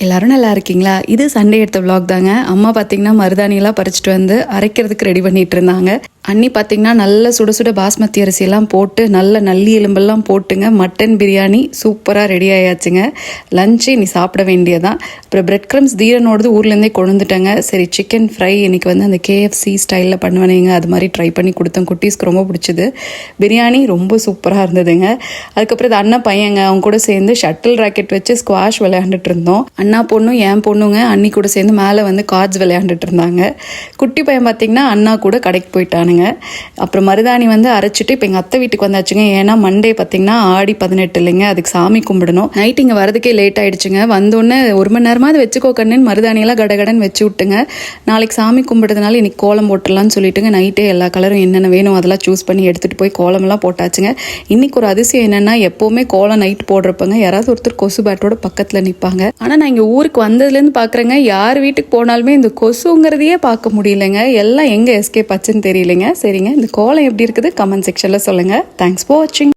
எல்லாரும் நல்லா இருக்கீங்களா? இது சண்டே எடுத்த vlog தாங்க. அம்மா பார்த்தீங்கன்னா மருதாணியெல்லாம் பறிச்சுட்டு வந்து அரைக்கிறதுக்கு ரெடி பண்ணிட்டு இருந்தாங்க. அண்ணி பார்த்தீங்கன்னா நல்ல சுட சுட பாஸ்மதி அரிசியெல்லாம் போட்டு நல்ல நல்லி எலும்பெல்லாம் போட்டுங்க மட்டன் பிரியாணி சூப்பராக ரெடி ஆயாச்சுங்க. லஞ்சு நீ சாப்பிட வேண்டியதான். அப்புறம் பிரெட் க்ரம்ஸ் தீரனோடது ஊர்லேருந்தே கொண்டு வந்துட்டேங்க. சரி சிக்கன் ஃப்ரை இன்னைக்கு வந்து அந்த KFC ஸ்டைலில் பண்ணுவேனேங்க, அது மாதிரி ட்ரை பண்ணி கொடுத்தேன். குட்டீஸ்க்கு ரொம்ப பிடிச்சிது. பிரியாணி ரொம்ப சூப்பராக இருந்ததுங்க. அதுக்கப்புறம் இது அண்ணன் பையங்க, அவங்க கூட சேர்ந்து ஷட்டில் ராக்கெட் வச்சு ஸ்குவாஷ் விளையாண்டுட்டு இருந்தோம். அண்ணா பொண்ணும் என் பொண்ணுங்க அண்ணி கூட சேர்ந்து மேலே வந்து கார்ட்ஸ் விளையாண்டுட்டு இருந்தாங்க. குட்டி பையன் பார்த்தீங்கன்னா அண்ணா கூட கடைக்கு போயிட்டானுங்க. அப்புறம் மருதாணி வந்து அரைச்சிட்டு இப்போ எங்கள் அத்தை வீட்டுக்கு வந்தாச்சுங்க. ஏன்னா மண்டே பார்த்தீங்கன்னா ஆடி 18 இல்லைங்க, அதுக்கு சாமி கும்பிடணும். நைட் இங்கே வரதுக்கே லேட் ஆயிடுச்சுங்க. வந்தோடனே 1 மணி நேரமாவது வச்சுக்கோ கண்ணுன்னு மருதாணியெல்லாம் கடகடன்னு வச்சு விட்டுங்க. நாளைக்கு சாமி கும்பிடுறதுனால இன்னைக்கு கோலம் போட்டுடலான்னு சொல்லிட்டுங்க நைட்டே எல்லா கலரும் என்னென்ன வேணும் அதெல்லாம் சூஸ் பண்ணி எடுத்துகிட்டு போய் கோலமெல்லாம் போட்டாச்சுங்க. இன்னைக்கு ஒரு அதிசயம் என்னென்னா, எப்போவுமே கோலம் நைட் போடுறப்பங்க யாராவது ஒருத்தர் கொசு பேட்டோட பக்கத்தில் நிற்பாங்க. ஆனால் நான் இங்கே ஊருக்கு வந்ததுலேருந்து பார்க்குறேங்க, யார் வீட்டுக்கு போனாலுமே இந்த கொசுங்கிறதையே பார்க்க முடியலைங்க. எல்லாம் எங்கே எஸ்கேப் ஆச்சுன்னு தெரியலைங்க. சரிங்க, இந்த கோலம் எப்படி இருக்குது கமெண்ட் செக்ஷனில் சொல்லுங்கள். தேங்க்ஸ் ஃபார் வாட்சிங்.